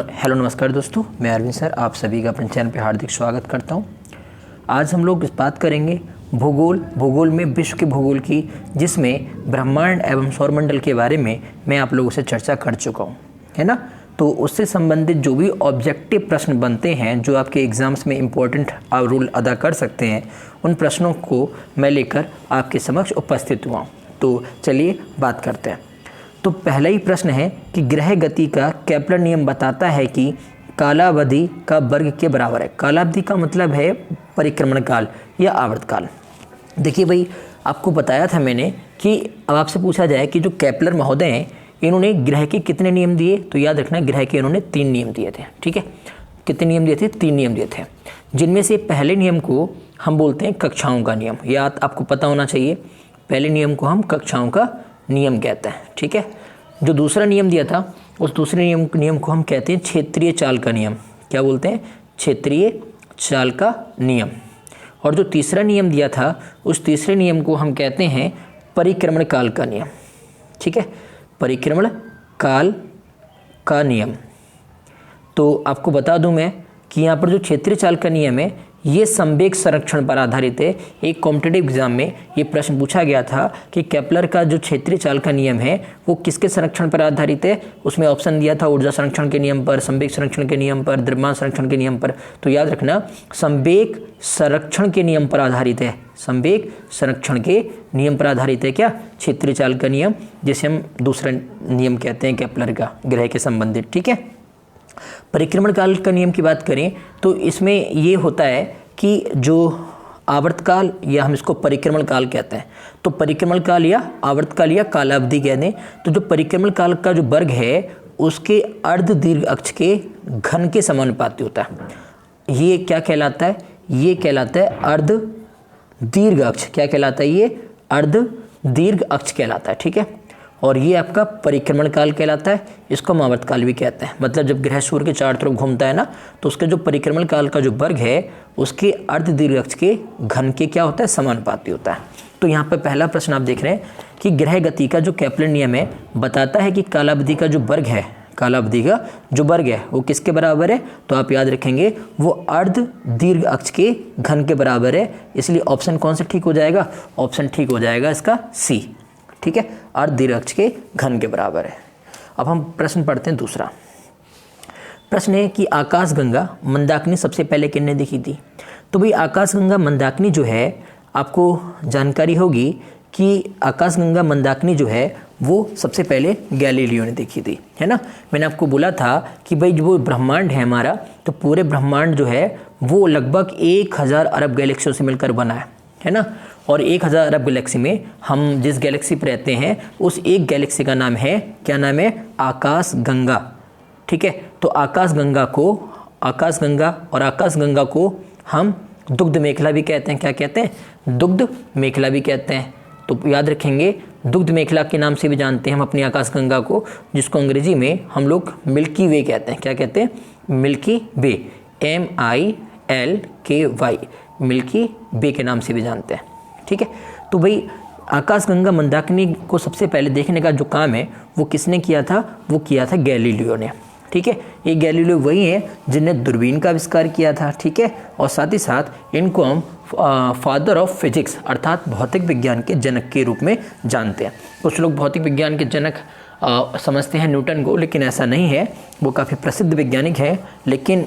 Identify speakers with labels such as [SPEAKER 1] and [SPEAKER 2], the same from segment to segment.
[SPEAKER 1] Hello नमस्कार दोस्तों, मैं अरविंद सर आप सभी का अपने चैनल पे हार्दिक स्वागत करता हूँ। आज हम लोग इस बात करेंगे भूगोल में विश्व के भूगोल की, जिसमें ब्रह्मांड एवं सौरमंडल के बारे में मैं आप लोगों से चर्चा कर चुका हूँ, है ना। तो उससे संबंधित जो भी ऑब्जेक्टिव प्रश्न बनते हैं जो आपके एग्ज़ाम्स में इम्पोर्टेंट रोल अदा कर सकते हैं, उन प्रश्नों को मैं लेकर आपके समक्ष उपस्थित हुआ हूँ। तो चलिए बात करते हैं। तो पहला ही प्रश्न है कि ग्रह गति का केपलर नियम बताता है कि कालावधि का वर्ग के बराबर है। कालावधि का मतलब है परिक्रमण काल या आवर्त काल। देखिए भाई, आपको बताया था मैंने कि अब आपसे पूछा जाए कि जो केपलर महोदय हैं, इन्होंने ग्रह के कितने नियम दिए, तो याद रखना ग्रह के इन्होंने 3 नियम दिए थे। ठीक है, कितने नियम दिए थे? 3 नियम दिए थे, जिनमें से पहले नियम को हम बोलते हैं कक्षाओं का नियम। याद आपको पता होना चाहिए, पहले नियम को हम कक्षाओं का नियम कहते हैं। ठीक है, जो दूसरा नियम दिया था उस दूसरे नियम को हम कहते हैं क्षेत्रीय चाल का नियम। क्या बोलते हैं? क्षेत्रीय चाल का नियम। और जो तीसरा नियम दिया था उस तीसरे नियम को हम कहते हैं परिक्रमण काल का नियम। ठीक है, परिक्रमण काल का नियम। तो आपको बता दूं मैं कि यहाँ पर जो क्षेत्रीय चाल का नियम है ये संवेग संरक्षण पर आधारित है। एक कॉम्पिटिटिव एग्जाम में ये प्रश्न पूछा गया था कि केपलर का जो क्षेत्रीय चाल का नियम है वो किसके संरक्षण पर आधारित है। उसमें ऑप्शन दिया था ऊर्जा संरक्षण के नियम पर, संवेग संरक्षण के नियम पर, द्रव्यमान संरक्षण के नियम पर। तो याद रखना संवेग संरक्षण के नियम पर आधारित है। संवेग संरक्षण के नियम पर आधारित है क्या? क्षेत्रीय चाल का नियम, जिसे हम दूसरा नियम कहते हैं केपलर का, ग्रह के संबंधित। ठीक है, परिक्रमण काल का नियम की बात करें तो इसमें ये होता है कि जो आवर्त काल या हम इसको परिक्रमण काल कहते हैं, तो परिक्रमण काल या आवर्त काल या कालावधि कह दें, तो जो परिक्रमण काल का जो वर्ग है उसके अर्ध दीर्घ अक्ष के घन के समानुपाती होता है। ये क्या कहलाता है? ये कहलाता है अर्ध दीर्घ अक्ष। क्या कहलाता है? ये अर्ध दीर्घ अक्ष कहलाता है। ठीक है, और ये आपका परिक्रमण काल कहलाता है। इसको हम आवर्त काल भी कहते हैं। मतलब जब ग्रह सूर्य के चारों तरफ घूमता है ना, तो उसके जो परिक्रमण काल का जो वर्ग है उसके अर्ध दीर्घ अक्ष के घन के क्या होता है? समानुपाती होता है। तो यहाँ पर पहला प्रश्न आप देख रहे हैं कि ग्रह गति का जो केपलर नियम है बताता है कि कालावधि का जो वर्ग है, कालावधि का जो वर्ग है वो किसके बराबर है? तो आप याद रखेंगे वो अर्ध दीर्घ अक्ष के घन के बराबर है। इसलिए ऑप्शन कौन सा ठीक हो जाएगा? ऑप्शन ठीक हो जाएगा इसका सी। ठीक है, अर्ध दीर्घ अक्ष के घन के बराबर है। अब हम प्रश्न पढ़ते हैं दूसरा। प्रश्न है कि आकाशगंगा मंदाकिनी सबसे पहले किसने देखी थी? तो भाई आकाशगंगा मंदाकिनी जो है, आपको जानकारी होगी कि आकाशगंगा मंदाकिनी जो है वो सबसे पहले गैलीलियो ने देखी थी, है ना। मैंने आपको बोला था कि भाई जो ब्रह्मांड है हमारा, तो पूरे ब्रह्मांड जो है वो लगभग 1000 अरब गैलेक्सियों से मिलकर बना है ना। और 1000 अरब गैलेक्सी में हम जिस गैलेक्सी पर रहते हैं उस एक गैलेक्सी का नाम है, क्या नाम है? आकाशगंगा। ठीक है, तो आकाशगंगा और आकाशगंगा को हम दुग्ध मेखला भी कहते हैं। क्या कहते हैं? दुग्ध मेखला भी कहते हैं। तो याद रखेंगे दुग्ध मेखला के नाम से भी जानते हैं हम अपनी आकाशगंगा को, जिसको अंग्रेजी में हम लोग मिल्की वे कहते हैं। क्या कहते हैं? मिल्की वे, MILKY, मिल्की वे के नाम से भी जानते हैं। ठीक है, तो भाई आकाशगंगा मंदाकिनी को सबसे पहले देखने का जो काम है वो किसने किया था? वो किया था गैलीलियो ने। ठीक है, ये गैलीलियो वही है जिन्होंने दूरबीन का आविष्कार किया था। ठीक है, और साथ ही साथ इनको हम फादर ऑफ फिजिक्स अर्थात भौतिक विज्ञान के जनक के रूप में जानते हैं। कुछ लोग भौतिक विज्ञान के जनक समझते हैं न्यूटन को, लेकिन ऐसा नहीं है। वो काफ़ी प्रसिद्ध वैज्ञानिक है, लेकिन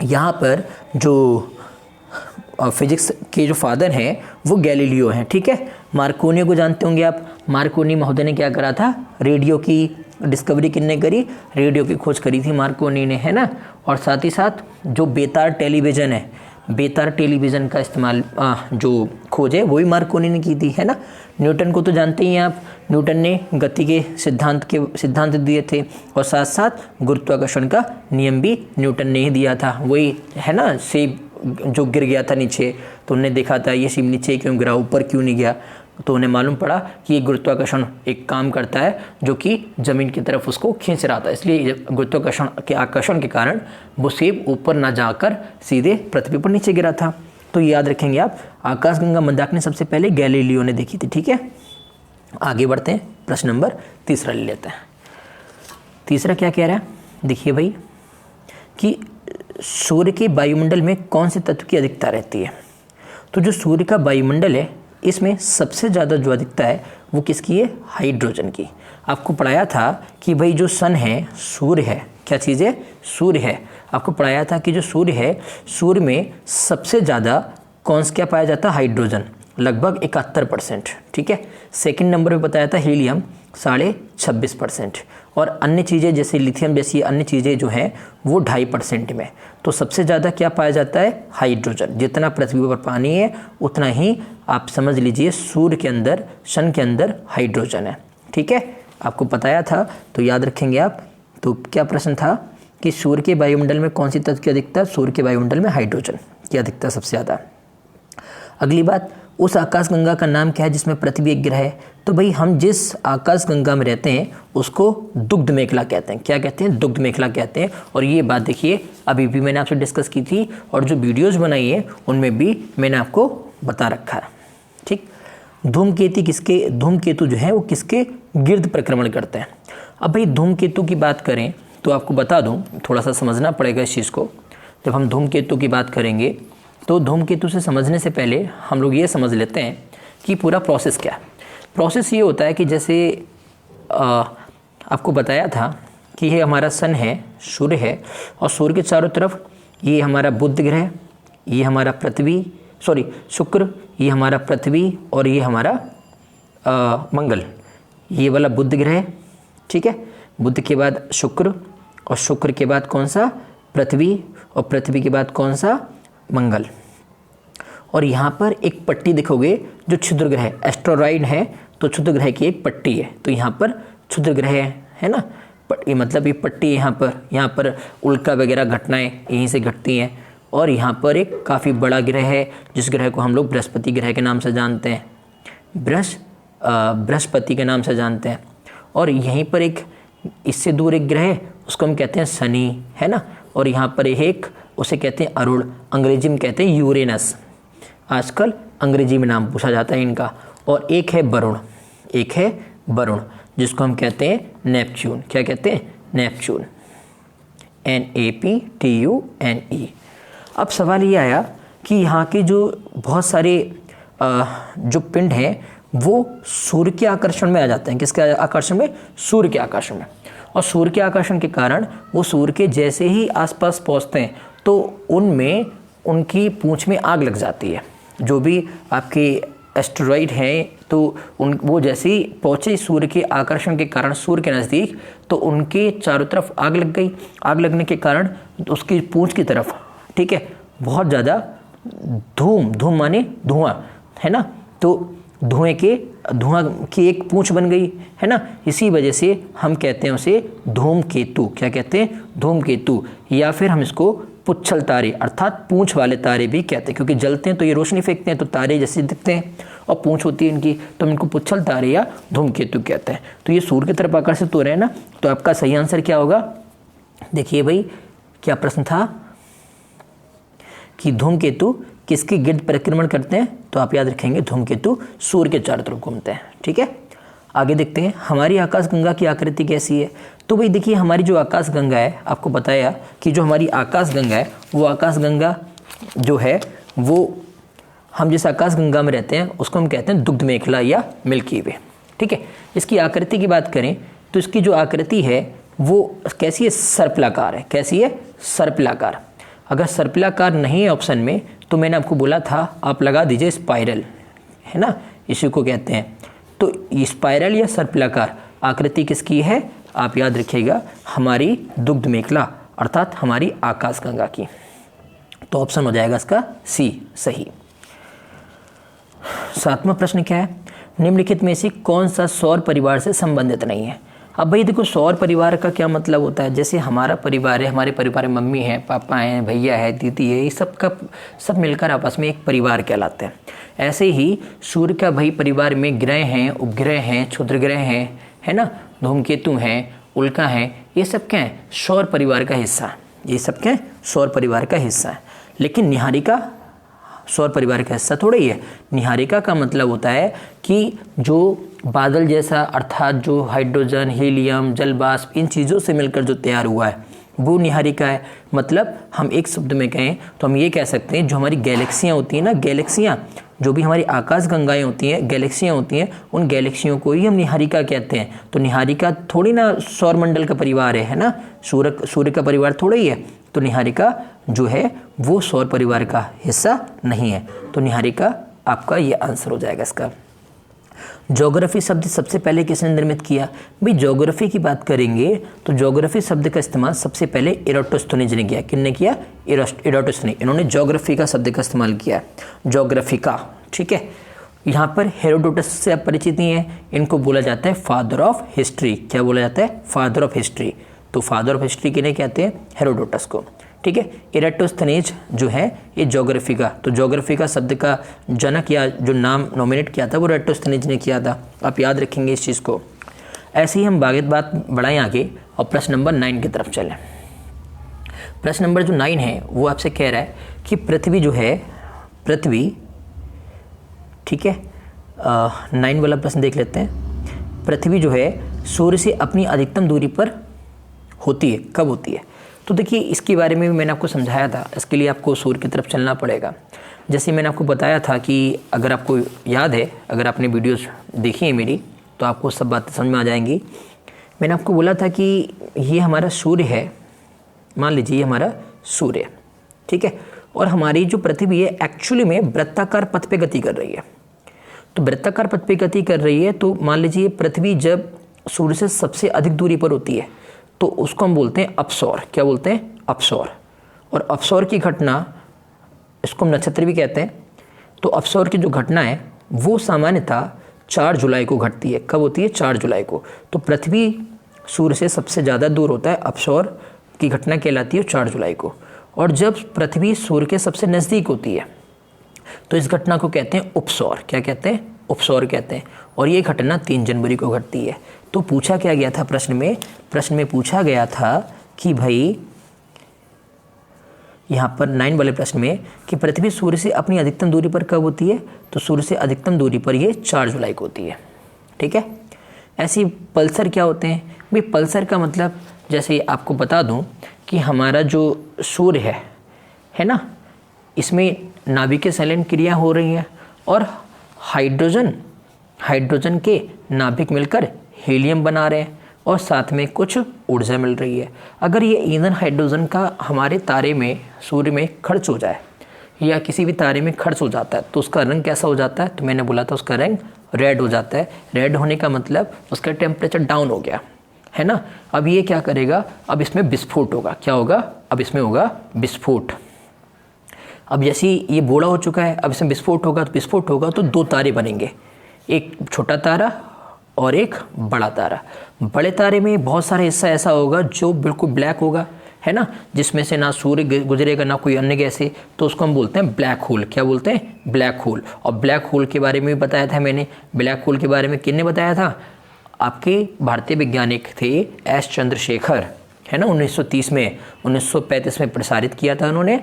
[SPEAKER 1] यहाँ पर जो फिजिक्स के जो फादर हैं वो गैलीलियो हैं। ठीक है, मार्कोनी को जानते होंगे आप। मार्कोनी महोदय ने क्या करा था? रेडियो की डिस्कवरी किसने करी? रेडियो की खोज करी थी मार्कोनी ने, है ना। और साथ ही साथ जो बेतार टेलीविज़न है, बेतार टेलीविज़न का इस्तेमाल जो खोज है वही मार्कोनी ने की थी, है ना। न्यूटन को तो जानते ही हैं आप। न्यूटन ने गति के सिद्धांत दिए थे, और साथ साथ गुरुत्वाकर्षण का नियम भी न्यूटन ने ही दिया था। वही है ना, सेब जो गिर गया था नीचे, तो उन्हें देखा था ये सेब नीचे क्यों गिरा, ऊपर क्यों नहीं गया। तो उन्हें मालूम पड़ा कि ये गुरुत्वाकर्षण एक काम करता है जो कि ज़मीन की तरफ उसको खींच रहा था। इसलिए गुरुत्वाकर्षण के आकर्षण के कारण वो सेब ऊपर ना जाकर सीधे पृथ्वी पर नीचे गिरा था। तो याद रखेंगे आप, आकाशगंगा मंदाकिनी सबसे पहले गैलीलियो ने देखी थी। ठीक है, आगे बढ़ते हैं, प्रश्न नंबर तीसरा ले लेते हैं। तीसरा क्या कह रहा है, देखिए भाई, कि सूर्य के वायुमंडल में कौन से तत्व की अधिकता रहती है। तो जो सूर्य का वायुमंडल है इसमें सबसे ज़्यादा जो अधिकता है वो किसकी है, हाइड्रोजन की। आपको पढ़ाया था कि भाई जो सन है, सूर्य है, क्या चीज़ है, सूर्य है। आपको पढ़ाया था कि जो सूर्य है, सूर्य में सबसे ज़्यादा कौन सा क्या पाया जाता है, हाइड्रोजन, लगभग 71%। ठीक है। सेकंड नंबर पे बताया था हीलियम 26.5%, और अन्य चीज़ें जैसे लिथियम जैसी अन्य चीज़ें जो हैं वो 2.5% में। तो सबसे ज़्यादा क्या पाया जाता है, हाइड्रोजन। जितना पृथ्वी पर पानी है उतना ही आप समझ लीजिए सूर्य के अंदर, सन के अंदर हाइड्रोजन है। ठीक है, आपको बताया था तो याद रखेंगे आप। तो क्या प्रश्न था कि सूर्य के वायुमंडल में कौन सी तत्व की अधिकता, सूर्य के वायुमंडल में हाइड्रोजन की अधिकता सबसे ज़्यादा। अगली बात, उस आकाशगंगा का नाम क्या है जिसमें पृथ्वी एक ग्रह है। तो भाई हम जिस आकाशगंगा में रहते हैं उसको दुग्ध मेखला कहते हैं। क्या कहते हैं, दुग्ध मेखला कहते हैं। और ये बात देखिए अभी भी मैंने आपसे डिस्कस की थी, और जो वीडियोज़ बनाई है उनमें भी मैंने आपको बता रखा है। ठीक। धूमकेतु जो है वो किसके गिर्द परिक्रमण करते हैं। अब भाई धूमकेतु की बात करें तो आपको बता दूं, थोड़ा सा समझना पड़ेगा इस चीज़ को। जब हम धूमकेतु की बात करेंगे तो धूमकेतु से समझने से पहले हम लोग ये समझ लेते हैं कि पूरा प्रोसेस क्या है। प्रोसेस ये होता है कि जैसे आपको बताया था कि ये हमारा सन है, सूर्य है, और सूर्य के चारों तरफ ये हमारा बुध ग्रह, ये हमारा शुक्र, ये हमारा पृथ्वी, और ये हमारा मंगल, ये वाला बुध ग्रह। ठीक है। बुध के बाद शुक्र, और शुक्र के बाद कौन सा, पृथ्वी, और पृथ्वी के बाद कौन सा, मंगल। और यहाँ पर एक पट्टी देखोगे जो क्षुद्र ग्रह, एस्टेरॉइड है तो क्षुद्र ग्रह की एक पट्टी है। तो यहाँ पर क्षुद्र ग्रह है ना, ये मतलब ये पट्टी यहाँ पर उल्का वगैरह घटनाएं यहीं से घटती हैं। और यहाँ पर एक काफ़ी बड़ा ग्रह है जिस ग्रह को हम लोग बृहस्पति ग्रह के नाम से जानते हैं, बृहस्पति के नाम से जानते हैं। और यहीं पर एक इससे दूर एक ग्रह है उसको हम कहते हैं शनि, है ना। और यहाँ पर एक उसे कहते हैं अरुण, अंग्रेजी में कहते हैं यूरेनस। आजकल अंग्रेजी में नाम पूछा जाता है इनका। और एक है वरुण, जिसको हम कहते हैं नेपच्यून। क्या कहते हैं, नेपच्यून, NAPTUNE। अब सवाल ये आया कि यहाँ के जो बहुत सारे जो पिंड हैं वो सूर्य के आकर्षण में आ जाते हैं। किसके आकर्षण में, सूर्य के आकर्षण में। और सूर्य के आकर्षण के कारण वो सूर्य के जैसे ही आसपास पहुँचते हैं तो उनमें उनकी पूंछ में आग लग जाती है। जो भी आपके एस्टेरॉइड हैं तो वो जैसे ही पहुँचे सूर्य के आकर्षण के कारण सूर्य के नज़दीक, तो उनके चारों तरफ आग लग गई। आग लगने के कारण उसकी पूंछ की तरफ, ठीक है, बहुत ज़्यादा धूम माने धुआं, है ना। तो धुआं की एक पूंछ बन गई, है ना। इसी वजह से हम कहते हैं उसे धूमकेतु। क्या कहते हैं, धूमकेतु। या फिर हम इसको पुच्छल तारे अर्थात पूंछ वाले तारे भी कहते हैं, क्योंकि जलते हैं तो ये रोशनी फेंकते हैं तो तारे जैसे दिखते हैं, और पूंछ होती है इनकी, तो हम इनको पुच्छल तारे या धूमकेतु कहते हैं। तो ये सूर्य की तरफ आकर्षित हो रहे हैं ना। तो आपका सही आंसर क्या होगा, देखिए भाई क्या प्रश्न था कि धूमकेतु किसके गिर्द परिक्रमण करते हैं। तो आप याद रखेंगे धूमकेतु सूर्य के चारों तरफ घूमते हैं। ठीक है, आगे देखते हैं हमारी आकाशगंगा की आकृति कैसी है। तो भाई देखिए हमारी जो आकाशगंगा है, आपको बताया कि जो हमारी आकाशगंगा है वो आकाशगंगा जो है वो हम जिस आकाशगंगा में रहते हैं उसको हम कहते हैं दुग्ध मेखला या मिल्की वे। ठीक है, इसकी आकृति की बात करें तो इसकी जो आकृति है वो कैसी है, सर्पिलाकार है। कैसी है, सर्पिलाकार। अगर सर्पिलाकार नहीं है ऑप्शन में तो मैंने आपको बोला था आप लगा दीजिए स्पाइरल, है ना, इसी को कहते हैं। तो स्पाइरल या सर्पिलाकार आकृति किसकी है, आप याद रखिएगा हमारी दुग्ध मेखला अर्थात हमारी आकाशगंगा की। तो ऑप्शन हो जाएगा इसका सी सही। 7वां प्रश्न क्या है, निम्नलिखित में से कौन सा सौर परिवार से संबंधित नहीं है। अब भाई देखो सौर परिवार का क्या मतलब होता है, जैसे हमारा परिवार है, हमारे परिवार में मम्मी है, पापा हैं, भैया है, दीदी है, ये सब मिलकर आपस में एक परिवार कहलाते हैं। ऐसे ही सूर्य का भाई परिवार में ग्रह हैं, उपग्रह हैं, क्षुद्र ग्रह हैं, है ना, धूमकेतु हैं, उल्का हैं, ये सब क्या है, सौर परिवार का हिस्सा। ये सब क्या है, सौर परिवार का हिस्सा है। लेकिन निहारिका सौर परिवार का हिस्सा थोड़ा ही है। निहारिका का मतलब होता है कि जो बादल जैसा अर्थात जो हाइड्रोजन, हीलियम, जल वाष्प इन चीज़ों से मिलकर जो तैयार हुआ है भू निहारिका है। मतलब हम एक शब्द में कहें तो हम ये कह सकते हैं जो हमारी गैलेक्सियाँ होती हैं ना, गैलेक्सियाँ जो भी हमारी आकाश गंगाएं होती हैं, गैलेक्सियाँ होती हैं, उन गैलेक्सियों को ही हम निहारिका कहते हैं। तो निहारिका थोड़ी ना सौरमंडल का परिवार है ना, सूर्य का परिवार थोड़ा ही है। तो निहारिका जो है वो सौर परिवार का हिस्सा नहीं है। तो निहारिका आपका ये आंसर हो जाएगा इसका। ज्योग्राफी शब्द सबसे पहले किसने निर्मित किया? भाई ज्योग्राफी की बात करेंगे तो ज्योग्राफी शब्द का इस्तेमाल सबसे पहले इराटोस्थनीज ने किया। किसने किया? इराटोस्थनी। इन्होंने ज्योग्राफी का शब्द का इस्तेमाल किया, ज्योग्राफी का। ठीक है, यहाँ पर हेरोडोटस से आप परिचित नहीं है, इनको बोला जाता है फादर ऑफ हिस्ट्री। क्या बोला जाता है? Father of history. तो फादर ऑफ हिस्ट्री किन्हें कहते हैं? हेरोडोटस को। ठीक है, इराटोस्थनीज जो है ये ज्योग्राफी का, तो ज्योग्राफी का शब्द का जनक या जो नाम नॉमिनेट किया था वो इराटोस्थनीज ने किया था। आप याद रखेंगे इस चीज़ को। ऐसे ही हम बात बढ़ाएं आगे और प्रश्न नंबर 9 की तरफ चलें। प्रश्न नंबर जो 9 है वो आपसे कह रहा है कि पृथ्वी जो है, पृथ्वी, ठीक है, 9 वाला प्रश्न देख लेते हैं। पृथ्वी जो है सूर्य से अपनी अधिकतम दूरी पर होती है, कब होती है? तो देखिए इसके बारे में भी मैंने आपको समझाया था। इसके लिए आपको सूर्य की तरफ चलना पड़ेगा। जैसे मैंने आपको बताया था कि अगर आपको याद है, अगर आपने वीडियोस देखी है मेरी, तो आपको सब बातें समझ में आ जाएंगी। मैंने आपको बोला था कि ये हमारा सूर्य है, मान लीजिए ये हमारा सूर्य, ठीक है, और हमारी जो पृथ्वी है एक्चुअली में वृत्ताकार पथ पे गति कर रही है। तो वृत्ताकार पथ पे गति कर रही है, तो मान लीजिए पृथ्वी जब सूर्य से सबसे अधिक दूरी पर होती है तो उसको हम बोलते हैं अपसौर। क्या बोलते हैं? अपसौर। और अपसौर की घटना, इसको हम नक्षत्र भी कहते हैं। तो अपसौर की जो घटना है वो सामान्यतः 4 जुलाई को घटती है। कब होती है? 4 जुलाई को। तो पृथ्वी सूर्य से सबसे ज़्यादा दूर होता है, अपसौर की घटना कहलाती है 4 जुलाई को। और जब पृथ्वी सूर्य के सबसे नज़दीक होती है तो इस घटना को कहते हैं उपसौर। क्या कहते हैं? उपसौर कहते हैं। और ये घटना 3 जनवरी को घटती है। तो पूछा क्या गया था प्रश्न में पूछा गया था कि भाई यहाँ पर 9 वाले प्रश्न में कि पृथ्वी सूर्य से अपनी अधिकतम दूरी पर कब होती है? तो सूर्य से अधिकतम दूरी पर ये 4 जुलाई को होती है। ठीक है, ऐसी पल्सर क्या होते हैं? भाई पल्सर का मतलब, जैसे आपको बता दूं कि हमारा जो सूर्य है ना, इसमें नाभिकीय संलयन क्रिया हो रही है और हाइड्रोजन के नाभिक मिलकर हीलियम बना रहे हैं और साथ में कुछ ऊर्जा मिल रही है। अगर ये ईंधन हाइड्रोजन का हमारे तारे में, सूर्य में खर्च हो जाए या किसी भी तारे में खर्च हो जाता है तो उसका रंग कैसा हो जाता है? तो मैंने बोला था उसका रंग रेड हो जाता है। रेड होने का मतलब उसका टेम्परेचर डाउन हो गया है ना। अब ये क्या करेगा? अब इसमें विस्फोट होगा। क्या होगा? अब इसमें होगा विस्फोट। अब जैसे ये बूढ़ा हो चुका है, अब इसमें विस्फोट होगा तो 2 तारे बनेंगे, एक छोटा तारा और एक बड़ा तारा। बड़े तारे में बहुत सारा हिस्सा ऐसा होगा जो बिल्कुल ब्लैक होगा, है ना, जिसमें से ना सूर्य गुजरेगा ना कोई अन्य गैसें, तो उसको हम बोलते हैं ब्लैक होल। क्या बोलते हैं? Black hole. और ब्लैक होल के बारे में भी बताया था मैंने। ब्लैक होल के बारे में किसने बताया था? आपके भारतीय वैज्ञानिक थे एस चंद्रशेखर, है ना। 1930 में, 1935 में प्रसारित किया था उन्होंने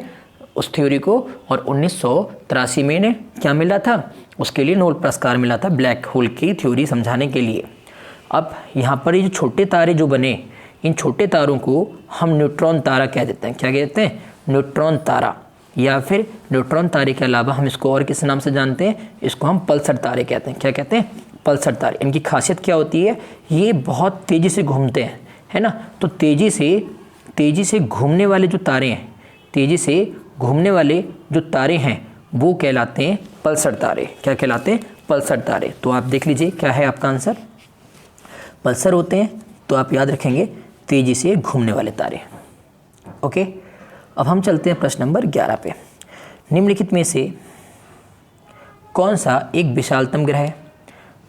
[SPEAKER 1] उस थ्योरी को, और 1983 में इन्हें क्या मिला था? उसके लिए नोबेल पुरस्कार मिला था ब्लैक होल की थ्योरी समझाने के लिए। अब यहाँ पर ये जो छोटे तारे जो बने, इन छोटे तारों को हम न्यूट्रॉन तारा कह देते हैं। क्या कहते हैं? न्यूट्रॉन तारा। या फिर न्यूट्रॉन तारे के अलावा हम इसको और किस नाम से जानते हैं? इसको हम पल्सर तारे कहते हैं। क्या कहते हैं? पल्सर तारे। इनकी खासियत क्या होती है? ये बहुत तेज़ी से घूमते हैं, है ना। तो तेज़ी से घूमने वाले जो तारे हैं, तेज़ी से घूमने वाले जो तारे हैं वो कहलाते हैं पल्सर तारे। क्या कहलाते हैं? पल्सर तारे। तो आप देख लीजिए क्या है आपका आंसर, पल्सर होते हैं। तो आप याद रखेंगे तेज़ी से घूमने वाले तारे। ओके, अब हम चलते हैं प्रश्न नंबर 11 पे। निम्नलिखित में से कौन सा एक विशालतम ग्रह है?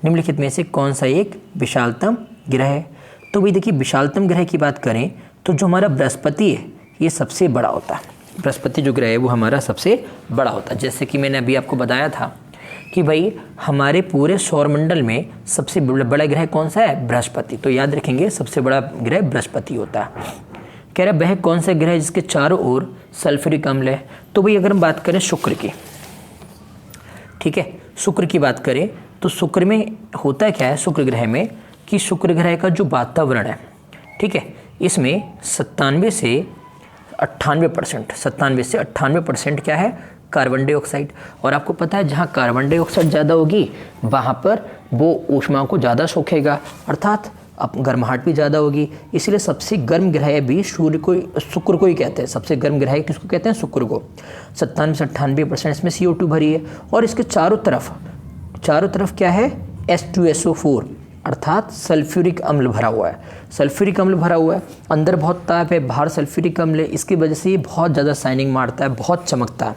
[SPEAKER 1] निम्नलिखित में से कौन सा एक विशालतम ग्रह है? तो भाई देखिए, विशालतम ग्रह की बात करें तो जो हमारा बृहस्पति है ये सबसे बड़ा होता है। बृहस्पति जो ग्रह है वो हमारा सबसे बड़ा होता है। जैसे कि मैंने अभी आपको बताया था कि भाई हमारे पूरे सौरमंडल में सबसे बड़ा ग्रह कौन सा है? बृहस्पति। तो याद रखेंगे सबसे बड़ा ग्रह बृहस्पति होता है। कह रहा है वह कौन सा ग्रह है जिसके चारों ओर सल्फ्यूरिक अम्ल है? तो भाई अगर हम बात करें शुक्र की, ठीक है, शुक्र की बात करें तो शुक्र में होता क्या है? शुक्र ग्रह में कि शुक्र ग्रह का जो वातावरण है, ठीक है, इसमें 97 से 98% क्या है, कार्बन डाइऑक्साइड। और आपको पता है जहाँ कार्बन डाइऑक्साइड ज़्यादा होगी वहाँ पर वो ऊष्मा को ज़्यादा सोखेगा, अर्थात अब गर्माहट भी ज़्यादा होगी। इसलिए सबसे गर्म ग्रह भी सूर्य को, शुक्र को ही कहते हैं। सबसे गर्म ग्रह किसको कहते हैं, शुक्र को। 97 से 98% इसमें CO2 भरी है। और इसके चारों तरफ क्या है, H2SO4 अर्थात सल्फ्यूरिक अम्ल भरा हुआ है। सल्फ्यूरिक अम्ल भरा हुआ है, अंदर बहुत ताप है, बाहर सल्फ्यूरिक अम्ल है। इसकी वजह से ये बहुत ज़्यादा शाइनिंग मारता है, बहुत चमकता है।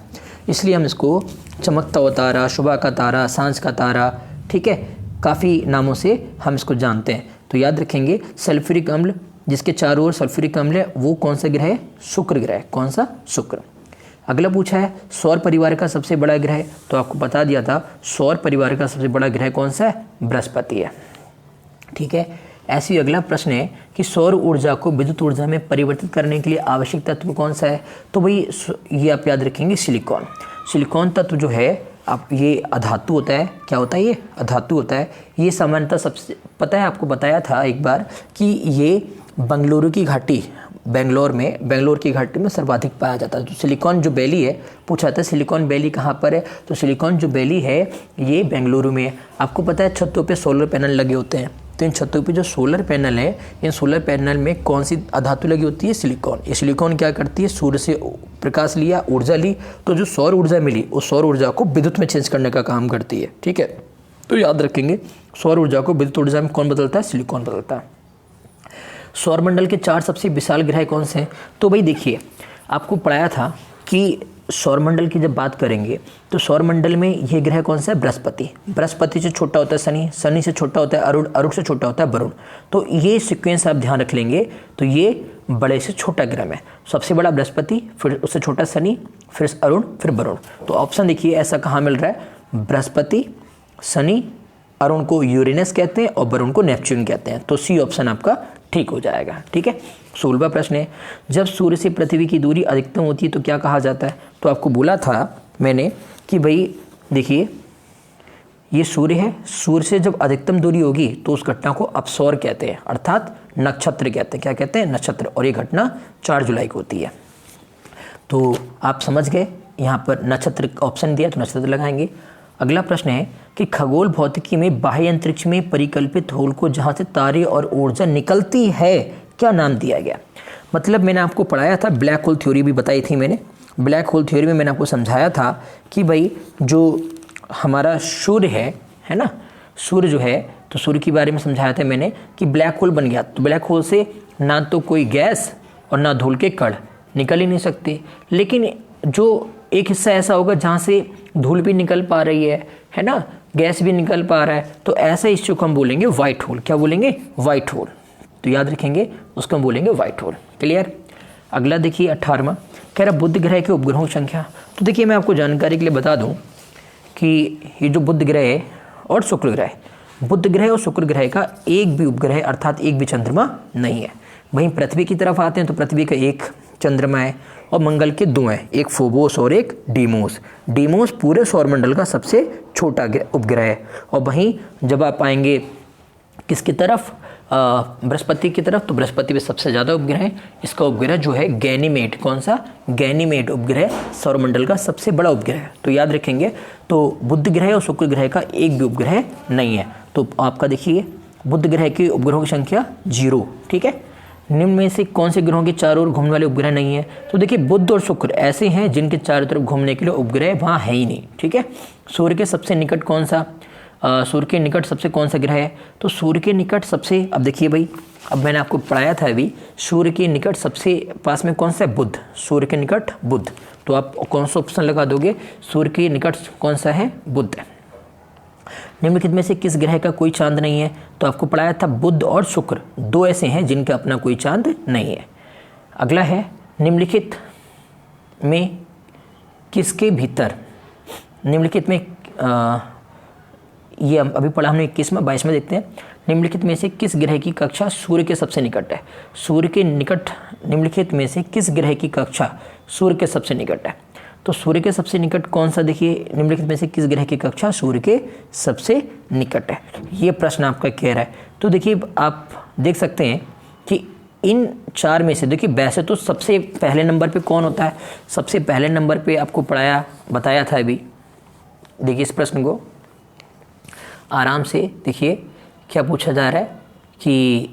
[SPEAKER 1] इसलिए हम इसको चमकता हुआ तारा, सुबह का तारा, सांझ का तारा, ठीक है, काफ़ी नामों से हम इसको जानते हैं। तो याद रखेंगे सल्फ्यूरिक अम्ल, जिसके चारों ओर सल्फ्यूरिक अम्ल है, वो कौन सा ग्रह है, शुक्र ग्रह। कौन सा, शुक्र। अगला पूछा है सौर परिवार का सबसे बड़ा ग्रह, तो आपको बता दिया था सौर परिवार का सबसे बड़ा ग्रह कौन सा है, बृहस्पति है। ठीक है, ऐसी अगला प्रश्न है कि सौर ऊर्जा को विद्युत ऊर्जा में परिवर्तित करने के लिए आवश्यक तत्व कौन सा है, तो भाई ये आप याद रखेंगे सिलिकॉन। सिलिकॉन तत्व जो है आप, ये अधातु होता है। क्या होता है, ये अधातु होता है। ये सामान्यतः सबसे, पता है आपको बताया था एक बार कि ये बेंगलुरु की घाटी, बेंगलोर की घाटी में सर्वाधिक पाया जाता है। तो सिलिकॉन जो वैली है, पूछा था सिलिकॉन वैली कहाँ पर है, तो सिलिकॉन जो वैली है ये बेंगलुरु में है। आपको पता है छतों पे सोलर पैनल लगे होते हैं, तो इन छतों पे जो सोलर पैनल है, इन सोलर पैनल में कौन सी अधातु लगी होती है, सिलिकॉन। ये सिलिकॉन क्या करती है, सूर्य से प्रकाश लिया, ऊर्जा ली, तो जो सौर ऊर्जा मिली उस सौर ऊर्जा को विद्युत में चेंज करने का काम करती है। ठीक है, तो याद रखेंगे सौर ऊर्जा को विद्युत ऊर्जा में कौन बदलता है, सिलिकॉन बदलता है। सौरमंडल के 4 सबसे विशाल ग्रह कौन से हैं, तो भाई देखिए आपको पढ़ाया था कि सौरमंडल की जब बात करेंगे तो सौरमंडल में ये ग्रह कौन सा है, बृहस्पति से छोटा होता है शनि, शनि से छोटा होता है अरुण, अरुण से छोटा होता है वरुण। तो ये सीक्वेंस आप ध्यान रख लेंगे, तो ये बड़े से छोटा ग्रह में सबसे बड़ा बृहस्पति, फिर उससे छोटा शनि, फिर अरुण, फिर वरुण। तो ऑप्शन देखिए ऐसा कहाँ मिल रहा है, बृहस्पति, शनि, अरुण को यूरेनस कहते हैं और वरुण को नेपच्यून कहते हैं। तो सी ऑप्शन आपका ठीक हो जाएगा। ठीक है, 16वां प्रश्न है, जब सूर्य से पृथ्वी की दूरी अधिकतम होती है तो क्या कहा जाता है, तो आपको बोला था मैंने कि भाई देखिए ये सूर्य है, सूर्य से जब अधिकतम दूरी होगी तो उस घटना को अपसौर कहते हैं, अर्थात नक्षत्र कहते हैं। क्या कहते हैं, नक्षत्र। और ये घटना 4 जुलाई को होती है। तो आप समझ गए, यहाँ पर नक्षत्र ऑप्शन दिया तो नक्षत्र लगाएंगे। अगला प्रश्न है कि खगोल भौतिकी में बाह्य अंतरिक्ष में परिकल्पित होल को जहाँ से तारे और ऊर्जा निकलती है क्या नाम दिया गया। मतलब मैंने आपको पढ़ाया था, ब्लैक होल थ्योरी भी बताई थी मैंने। ब्लैक होल थ्योरी में मैंने आपको समझाया था कि भाई जो हमारा सूर्य है ना, सूर्य जो है, तो सूर्य के बारे में समझाया था मैंने कि ब्लैक होल बन गया तो ब्लैक होल से ना तो कोई गैस और ना धूल के कण निकल ही नहीं सकते, लेकिन जो एक हिस्सा ऐसा होगा जहाँ से धूल भी निकल पा रही है ना, गैस भी निकल पा रहा है, तो ऐसा इश्यू को हम बोलेंगे वाइट होल। क्या बोलेंगे, वाइट होल। तो याद रखेंगे उसको हम बोलेंगे वाइट होल। क्लियर। अगला देखिए 18वां, कह रहा बुध ग्रह के उपग्रहों की संख्या। तो देखिए मैं आपको जानकारी के लिए बता दूं कि ये जो बुध ग्रह है और शुक्र ग्रह, बुध ग्रह और शुक्र ग्रह का एक भी उपग्रह अर्थात एक भी चंद्रमा नहीं है। वहीं पृथ्वी की तरफ आते हैं तो पृथ्वी का एक चंद्रमा है और मंगल के 2 हैं, एक फोबोस और एक डीमोस। डीमोस पूरे सौरमंडल का सबसे छोटा उपग्रह है। और वहीं जब आप आएंगे किसकी तरफ, बृहस्पति की तरफ, तो बृहस्पति पे सबसे ज़्यादा उपग्रह है। इसका उपग्रह जो है गैनीमेड, कौन सा, गैनीमेड उपग्रह सौरमंडल का सबसे बड़ा उपग्रह है। तो याद रखेंगे, तो बुध ग्रह और शुक्र ग्रह का एक भी उपग्रह नहीं है। तो आपका देखिए बुध ग्रह के उपग्रहों की संख्या 0। ठीक है, निम्न में से कौन से ग्रहों के चारों ओर घूमने वाले उपग्रह नहीं है, तो देखिए बुध और शुक्र ऐसे हैं जिनके चारों तरफ घूमने के लिए उपग्रह वहाँ है ही नहीं। ठीक है, सूर्य के सबसे निकट कौन सा, सूर्य के निकट सबसे कौन सा ग्रह है, तो सूर्य के निकट सबसे, अब देखिए भाई, अब मैंने आपको पढ़ाया था अभी, सूर्य के निकट सबसे पास में कौन सा है, बुध। सूर्य के निकट बुध, तो आप कौन सा ऑप्शन लगा दोगे, सूर्य के निकट कौन सा है, बुध। निम्नलिखित में से किस ग्रह का कोई चांद नहीं है, तो आपको पढ़ाया था बुध और शुक्र 2 ऐसे हैं जिनका अपना कोई चांद नहीं है। अगला है निम्नलिखित में किसके भीतर, निम्नलिखित में ये अभी पढ़ा हमने 21वां 22वां देखते हैं। निम्नलिखित में से किस ग्रह की कक्षा सूर्य के सबसे निकट है, सूर्य के निकट, निम्नलिखित में से किस ग्रह की कक्षा सूर्य के सबसे निकट है, तो सूर्य के सबसे निकट कौन सा, देखिए निम्नलिखित में से किस ग्रह की कक्षा सूर्य के सबसे निकट है, ये प्रश्न आपका कह रहा है। तो देखिए आप देख सकते हैं कि इन 4 में से देखिए, वैसे तो सबसे पहले नंबर पे कौन होता है, सबसे पहले नंबर पे आपको बताया था अभी। देखिए इस प्रश्न को आराम से देखिए, क्या पूछा जा रहा है कि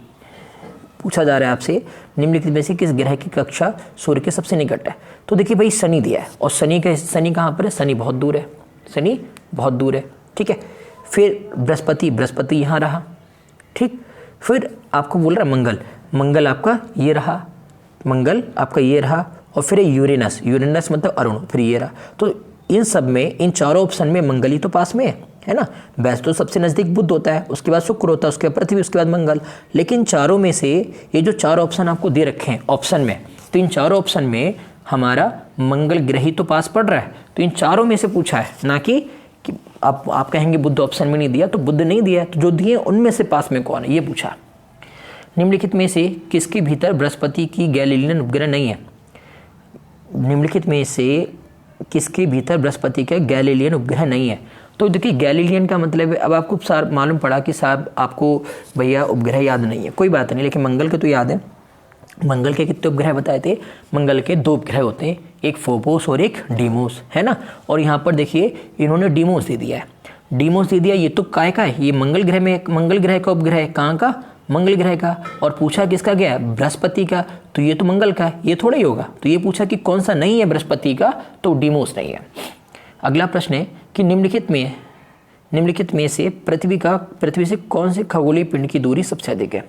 [SPEAKER 1] पूछा जा रहा है आपसे, निम्नलिखित में से किस ग्रह की कक्षा सूर्य के सबसे निकट है। तो देखिए भाई शनि दिया है, और शनि कहाँ पर है, शनि बहुत दूर है, शनि बहुत दूर है, ठीक है। फिर बृहस्पति यहाँ रहा, ठीक। फिर आपको बोल रहा है मंगल आपका ये रहा, और फिर यूरेनस मतलब अरुण, फिर ये रहा। तो इन सब में, इन चारों ऑप्शन में मंगल ही तो पास में है ना। वैसे तो सबसे नज़दीक बुध होता है, उसके बाद शुक्र होता है, उसके बाद पृथ्वी, उसके बाद मंगल। लेकिन चारों में से ये जो 4 ऑप्शन आपको दे रखे हैं ऑप्शन में, तो इन चारों ऑप्शन में हमारा मंगल ग्रह ही तो पास पड़ रहा है। तो इन चारों में से पूछा है, ना कि आप कहेंगे बुध ऑप्शन में नहीं दिया, तो बुध नहीं दिया, तो जो दिए उनमें से पास में कौन है ये पूछा। निम्नलिखित में से किसके भीतर बृहस्पति की गैलीलियन उपग्रह नहीं है। निम्नलिखित में से किसके भीतर बृहस्पति का गैलीलियन उपग्रह नहीं है। तो देखिए गैलीलियन का मतलब है, अब आपको मालूम पड़ा कि साहब आपको भैया उपग्रह याद नहीं है, कोई बात नहीं, लेकिन मंगल के तो याद है। मंगल के कितने उपग्रह बताए थे, मंगल के 2 उपग्रह होते हैं, एक फोबोस और एक डीमोस, है ना। और यहाँ पर देखिए इन्होंने डीमोस दे दिया है, ये तो काय का है, ये मंगल ग्रह का उपग्रह है, कहाँ का, मंगल ग्रह का। और पूछा किसका गया है, बृहस्पति का, तो ये तो मंगल का है, ये थोड़ा ही होगा। तो ये पूछा कि कौन सा नहीं है बृहस्पति का, तो डीमोस नहीं है। अगला प्रश्न है कि निम्नलिखित में से पृथ्वी से कौन से खगोलीय पिंड की दूरी सबसे अधिक है।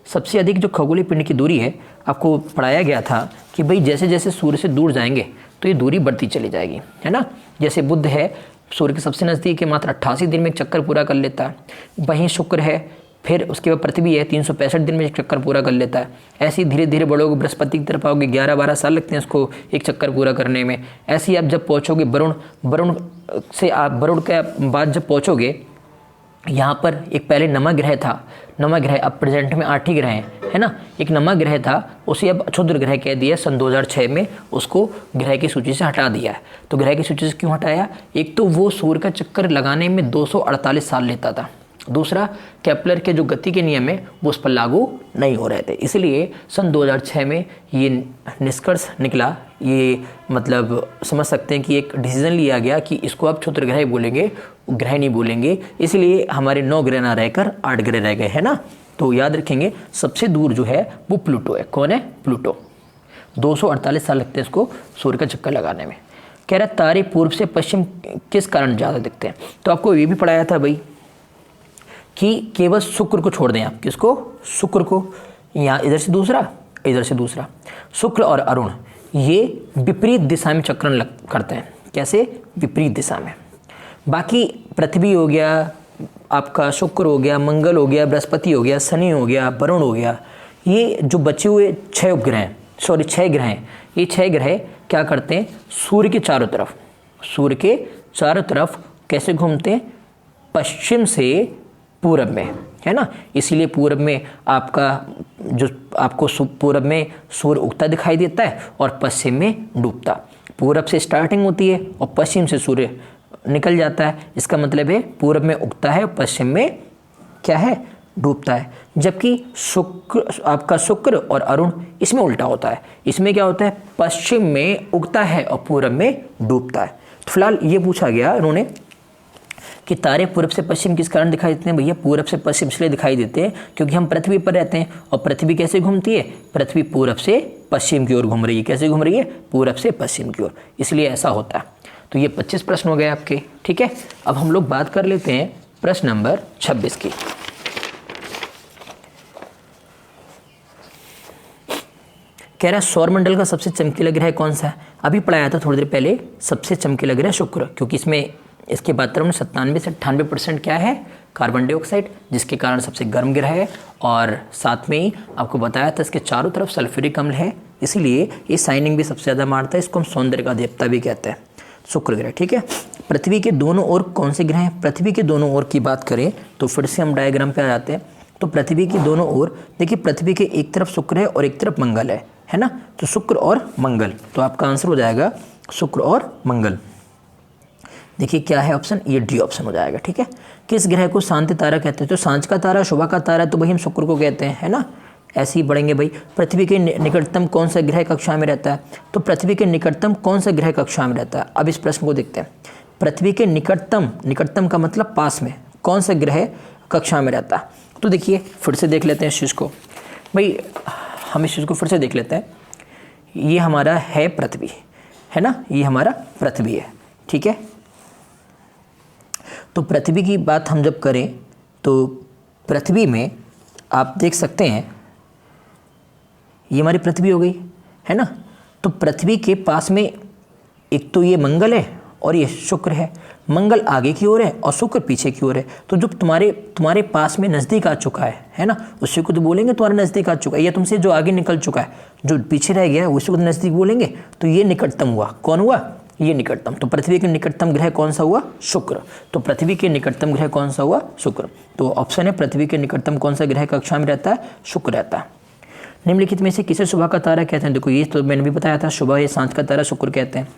[SPEAKER 1] सबसे अधिक जो खगोलीय पिंड की दूरी है, आपको पढ़ाया गया था कि भाई जैसे जैसे सूर्य से दूर जाएंगे तो ये दूरी बढ़ती चली जाएगी, है ना। जैसे बुध है सूर्य के सबसे नज़दीक है, मात्र 88 दिन में एक चक्कर पूरा कर लेता है। वहीं शुक्र है, फिर उसके बाद पृथ्वी है, 365 दिन में एक चक्कर पूरा कर लेता है। ऐसे ही धीरे धीरे बढ़ोगे, बृहस्पति की तरफ आओगे, 11-12 साल लगते हैं उसको एक चक्कर पूरा करने में। ऐसे ही आप जब पहुँचोगे वरुण के बाद जब पहुँचोगे, यहाँ पर एक पहले नवग्रह था, नवग्रह अब प्रेजेंट में 8 ही ग्रह हैं, है ना। एक नवग्रह था, उसे अब क्षुद्र ग्रह कह दिया, सन 2006 में उसको ग्रह की सूची से हटा दिया है। तो ग्रह की सूची से क्यों हटाया, एक तो वो सूर्य का चक्कर लगाने में 248 साल लेता था, दूसरा केपलर के जो गति के नियम है वो उस पर लागू नहीं हो रहे थे, इसलिए सन 2006 में ये निष्कर्ष निकला। ये मतलब समझ सकते हैं कि एक डिसीजन लिया गया कि इसको अब क्षुद्र ग्रह बोलेंगे, ग्रह नहीं बोलेंगे, इसलिए हमारे 9 ग्रह ना रहकर 8 ग्रह रह गए, है ना। तो याद रखेंगे सबसे दूर जो है वो प्लूटो है। कौन है, प्लूटो। 248 साल लगते हैं इसको सूर्य का चक्कर लगाने में। कह रहा तारे पूर्व से पश्चिम किस कारण ज़्यादा दिखते हैं। तो आपको ये भी पढ़ाया था भाई कि केवल शुक्र को छोड़ दें आप, किसको, शुक्र को। यहाँ इधर से दूसरा, शुक्र और अरुण ये विपरीत दिशा में चक्रण करते हैं। कैसे, विपरीत दिशा में। बाकी पृथ्वी हो गया, आपका शुक्र हो गया, मंगल हो गया, बृहस्पति हो गया, शनि हो गया, वरुण हो गया, ये जो बचे हुए 6 ग्रह हैं, ये 6 ग्रह क्या करते हैं, सूर्य के चारों तरफ कैसे घूमते हैं, पश्चिम से पूरब में, है ना। इसीलिए पूरब में आपको पूरब में सूर्य उगता दिखाई देता है और पश्चिम में डूबता। पूरब से स्टार्टिंग होती है और पश्चिम से सूर्य निकल जाता है। इसका मतलब है पूरब में उगता है, पश्चिम में क्या है, डूबता है। जबकि शुक्र और अरुण इसमें उल्टा होता है। इसमें क्या होता है, पश्चिम में उगता है और पूरब में डूबता है। तो फिलहाल ये पूछा गया इन्होंने कि तारे पूरब से पश्चिम किस कारण दिखाई देते हैं। भैया पूरब से पश्चिम इसलिए दिखाई देते हैं क्योंकि हम पृथ्वी पर रहते हैं, और पृथ्वी कैसे घूमती है, पृथ्वी पूरब से पश्चिम की ओर घूम रही है। कैसे घूम रही है, पूरब से पश्चिम की ओर, इसलिए ऐसा होता है। तो ये 25 प्रश्न हो गए आपके, ठीक है। अब हम लोग बात कर लेते हैं प्रश्न नंबर 26 की। कह रहा है सौरमंडल का सबसे चमकीला ग्रह कौन सा है। अभी पढ़ाया था थोड़ी देर पहले, सबसे चमकीला ग्रह शुक्र, क्योंकि इसके वातावरण में 97 से 98% क्या है, कार्बन डाइऑक्साइड, जिसके कारण सबसे गर्म ग्रह है। और साथ में ही आपको बताया था इसके चारों तरफ सल्फ्यूरिक अम्ल है, इसीलिए ये शाइनिंग भी सबसे ज़्यादा मारता है। इसको हम सौंदर्य का देवता भी कहते हैं, शुक्र ग्रह, ठीक है। पृथ्वी के दोनों ओर कौन से ग्रह हैं। पृथ्वी के दोनों ओर की बात करें तो फिर से हम डायग्राम पे आ जाते हैं। तो पृथ्वी की दोनों ओर देखिए, पृथ्वी के एक तरफ शुक्र है और एक तरफ मंगल है ना। तो शुक्र और मंगल, तो आपका आंसर हो जाएगा शुक्र और मंगल। देखिए क्या है ऑप्शन, ये डी ऑप्शन हो जाएगा, ठीक है। किस ग्रह को शांति तारा कहते हैं। तो सांझ का तारा, शुभ का तारा, तो वही हम शुक्र को कहते हैं, है ना। ऐसे ही बढ़ेंगे भाई। पृथ्वी के निकटतम कौन सा ग्रह कक्षा में रहता है? तो पृथ्वी के निकटतम कौन सा ग्रह कक्षा में रहता है? अब इस प्रश्न को देखते हैं। पृथ्वी के निकटतम, निकटतम का मतलब पास में, कौन सा ग्रह कक्षा में रहता है? तो देखिए फिर से देख लेते हैं इस चीज़ को भाई, हम इस चीज़ को फिर से देख लेते हैं। ये हमारा है पृथ्वी, है ना, ये हमारा पृथ्वी है, ठीक है। तो पृथ्वी की बात हम जब करें तो पृथ्वी में आप देख सकते हैं ये हमारी पृथ्वी हो गई, है ना। तो पृथ्वी के पास में एक तो ये मंगल है और ये शुक्र है। मंगल आगे की ओर है और शुक्र पीछे की ओर है। तो जो तुम्हारे पास में नज़दीक आ चुका है ना, उसी को तो बोलेंगे तुम्हारे नज़दीक आ चुका है। या तुमसे जो आगे निकल चुका है, जो पीछे रह गया है, उसी को तो नज़दीक बोलेंगे। तो ये निकटतम हुआ, कौन हुआ? ये निकटतम। तो पृथ्वी के निकटतम ग्रह कौन सा हुआ? शुक्र। तो पृथ्वी के निकटतम ग्रह कौन सा हुआ? शुक्र। तो ऑप्शन है पृथ्वी के निकटतम कौन सा ग्रह कक्षा में रहता है? शुक्र रहता है। निम्नलिखित में से किसे सुबह का तारा कहते हैं? देखो ये तो मैंने भी बताया था, सुबह या सांझ का तारा शुक्र कहते हैं।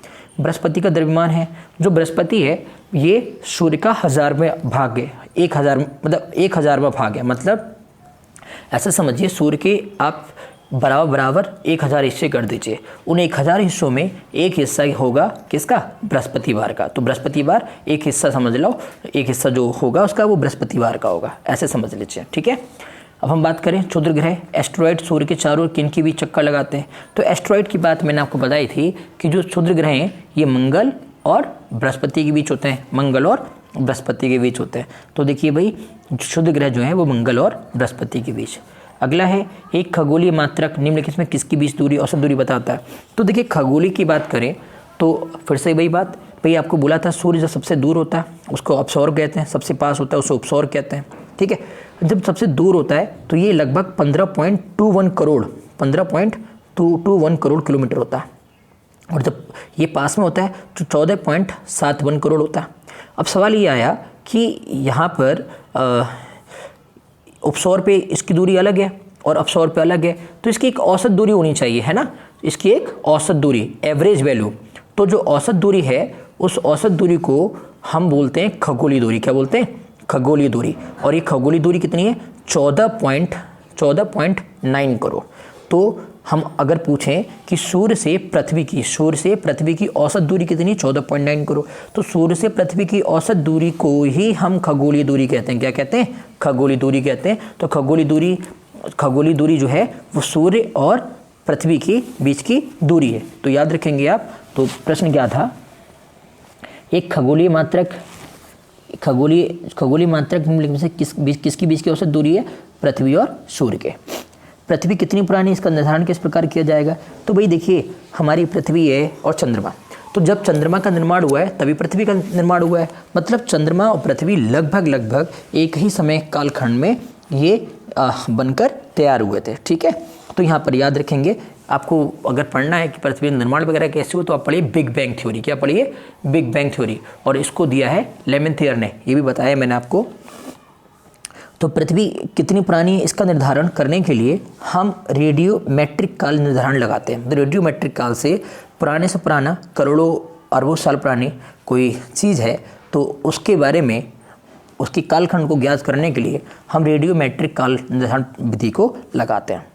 [SPEAKER 1] बृहस्पति का द्रव्यमान है, जो बृहस्पति है ये सूर्य का 1000वां भाग है। 1000 मतलब 1000वां भाग है। मतलब ऐसा समझिए सूर्य के आप बराबर 1000 हिस्से कर दीजिए। उन 1000 हिस्सों में एक हिस्सा होगा किसका? बृहस्पतिवार का। तो बृहस्पतिवार एक हिस्सा समझ लो, एक हिस्सा जो होगा उसका वो बृहस्पतिवार का होगा, ऐसे समझ लीजिए, ठीक है। अब हम बात करें क्षुद्र ग्रह। एस्ट्रॉयड सूर्य के चारों ओर किन के बीच चक्कर लगाते हैं? तो एस्ट्रॉयड की बात मैंने आपको बताई थी कि जो क्षुद्र ग्रह हैं ये मंगल और बृहस्पति के बीच होते हैं, मंगल और बृहस्पति के बीच होते हैं। तो देखिए भाई क्षुद्र ग्रह जो है वो मंगल और बृहस्पति के बीच। अगला है एक खगोलीय मात्रक निम्नलिखित में किसके बीच दूरी, औसत दूरी बताता है? तो देखिए खगोलीय की बात करें तो फिर से वही बात, भाई आपको बोला था सूर्य जो सबसे दूर होता है उसको अपसौर कहते हैं, सबसे पास होता है उसको उपसौर कहते हैं, ठीक है। जब सबसे दूर होता है तो ये लगभग 15.21 करोड़ किलोमीटर होता है। और जब ये पास में होता है तो 14.71 करोड़ होता है। अब सवाल ये आया कि यहाँ पर उपसौर पे इसकी दूरी अलग है और अपसौर पे अलग है, तो इसकी एक औसत दूरी होनी चाहिए, है ना। इसकी एक औसत दूरी, एवरेज वैल्यू। तो जो औसत दूरी है उस औसत दूरी को हम बोलते हैं खगोलीय दूरी। क्या बोलते हैं? खगोलीय दूरी। और ये खगोलीय दूरी कितनी है? 14.9 करोड़। तो हम अगर पूछें कि सूर्य से पृथ्वी की औसत दूरी कितनी? 14.9 करोड़। तो सूर्य से पृथ्वी की औसत दूरी को ही हम खगोलीय दूरी कहते हैं। क्या कहते हैं? खगोलीय दूरी कहते हैं। तो खगोलीय दूरी जो है वो सूर्य और पृथ्वी के बीच की दूरी है। तो याद रखेंगे आप। तो प्रश्न क्या था? एक खगोलीय मात्रक निम्नलिखित में से किसकी बीच की औसत दूरी है? पृथ्वी और सूर्य के। पृथ्वी कितनी पुरानी, इसका निर्धारण किस प्रकार किया जाएगा? तो भाई देखिए हमारी पृथ्वी है और चंद्रमा, तो जब चंद्रमा का निर्माण हुआ है तभी पृथ्वी का निर्माण हुआ है। मतलब चंद्रमा और पृथ्वी लगभग एक ही समय कालखंड में ये बनकर तैयार हुए थे, ठीक है। तो यहाँ पर याद रखेंगे, आपको अगर पढ़ना है कि पृथ्वी निर्माण वगैरह कैसे हो तो आप पढ़िए बिग बैंग थ्योरी। क्या पढ़िए? Big bang theory. और इसको दिया है लेमेंथियर ने, ये भी बताया मैंने आपको। तो पृथ्वी कितनी पुरानी है इसका निर्धारण करने के लिए हम रेडियोमेट्रिक काल निर्धारण लगाते हैं। रेडियोमेट्रिक काल से पुराने से पुराना करोड़ों अरबों साल पुरानी कोई चीज़ है तो उसके बारे में उसकी कालखंड को ज्ञात करने के लिए हम रेडियोमेट्रिक काल निर्धारण विधि को लगाते हैं।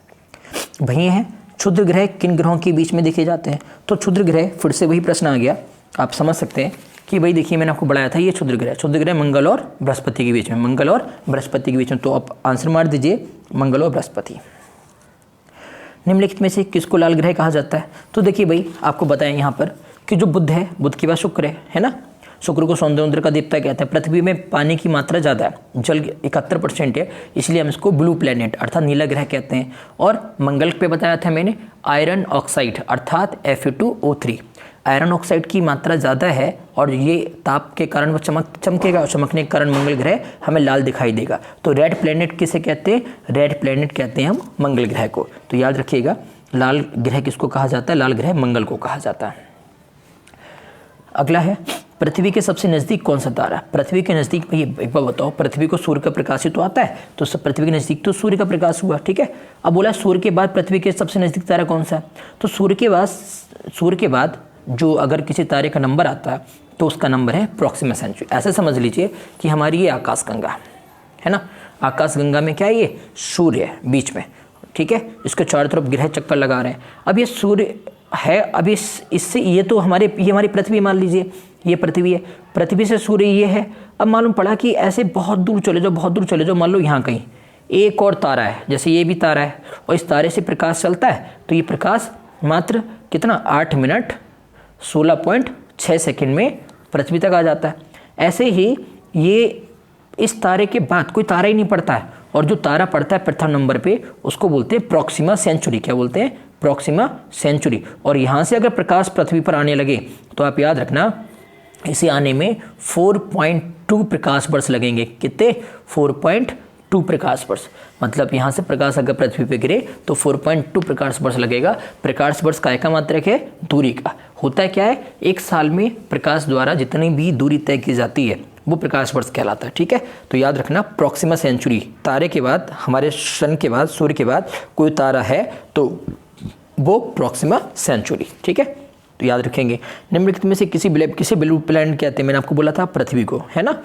[SPEAKER 1] वही है क्षुद्र ग्रह किन ग्रहों के बीच में देखे जाते हैं? तो क्षुद्र ग्रह, फिर से वही प्रश्न आ गया, आप समझ सकते हैं कि भाई देखिए मैंने आपको बढ़ाया था ये क्षुद्र ग्रह मंगल और बृहस्पति के बीच में, तो आप आंसर मार दीजिए मंगल और बृहस्पति। निम्नलिखित में से किसको लाल ग्रह कहा जाता है? तो देखिए भाई आपको बताएं यहाँ पर कि जो बुध है, बुध के बाद शुक्र है ना। शुक्र को सौंदर्य का देवता कहते हैं। पृथ्वी में पानी की मात्रा ज़्यादा है, जल 71% है, इसलिए हम इसको ब्लू प्लेनेट अर्थात नीला ग्रह कहते हैं। और मंगल पे बताया था मैंने आयरन ऑक्साइड अर्थात Fe2O3, आयरन ऑक्साइड की मात्रा ज़्यादा है और ये ताप के कारण वो चमकेगा और चमकने के कारण मंगल ग्रह हमें लाल दिखाई देगा। तो रेड प्लेनेट किसे कहते हैं? रेड प्लेनेट कहते हैं हम मंगल ग्रह को। तो याद रखिएगा लाल ग्रह किसको कहा जाता है? लाल ग्रह मंगल को कहा जाता है। अगला है पृथ्वी के सबसे नज़दीक कौन सा तारा? पृथ्वी के नज़दीक भाई एक बार बताओ, पृथ्वी को सूर्य का प्रकाश ही तो आता है, तो पृथ्वी के नज़दीक तो सूर्य का प्रकाश हुआ, ठीक है। अब बोला सूर्य के बाद पृथ्वी के सबसे नज़दीक तारा कौन सा है? तो सूर्य के बाद जो अगर किसी तारे का नंबर आता है तो उसका नंबर है प्रॉक्सिमा सेंचुरी। ऐसे समझ लीजिए कि हमारी ये आकाशगंगा है ना, आकाशगंगा में क्या है? ये सूर्य है बीच में, ठीक है, इसके चारों तरफ ग्रह चक्कर लगा रहे हैं। अब ये सूर्य है, अब इससे ये तो हमारी पृथ्वी मान लीजिए, ये पृथ्वी है, पृथ्वी से सूर्य ये है। अब मालूम पड़ा कि ऐसे बहुत दूर चले जाओ, मान लो यहाँ कहीं एक और तारा है, जैसे ये भी तारा है, और इस तारे से प्रकाश चलता है, तो ये प्रकाश मात्र कितना 8 मिनट 16.6 सेकंड में पृथ्वी तक आ जाता है। ऐसे ही ये इस तारे के बाद कोई तारा ही नहीं पड़ता है, और जो तारा पड़ता है प्रथम नंबर पे उसको बोलते हैं प्रॉक्सिमा सेंचुरी। क्या बोलते हैं? Proxima Centauri. और यहाँ से अगर प्रकाश पृथ्वी पर आने लगे तो आप याद रखना इसे आने में 4.2 प्रकाश वर्ष लगेंगे। कितने? 4.2 प्रकाश वर्ष। मतलब यहाँ से प्रकाश अगर पृथ्वी पे गिरे तो 4.2 प्रकाश वर्ष लगेगा। प्रकाश वर्ष काय का मात्रक है? दूरी का। होता है क्या है, एक साल में प्रकाश द्वारा जितनी भी दूरी तय की जाती है वो प्रकाश वर्ष कहलाता है। ठीक है, तो याद रखना प्रॉक्सिमा सेंचुरी। तारे के बाद, हमारे सन के बाद, सूर्य के बाद कोई तारा है तो वो प्रॉक्सिमा सेंचुरी। ठीक है, तो याद रखेंगे। निम्नलिखित में से किसी ब्लू प्लैनेट कहते हैं? मैंने आपको बोला था पृथ्वी को, है ना,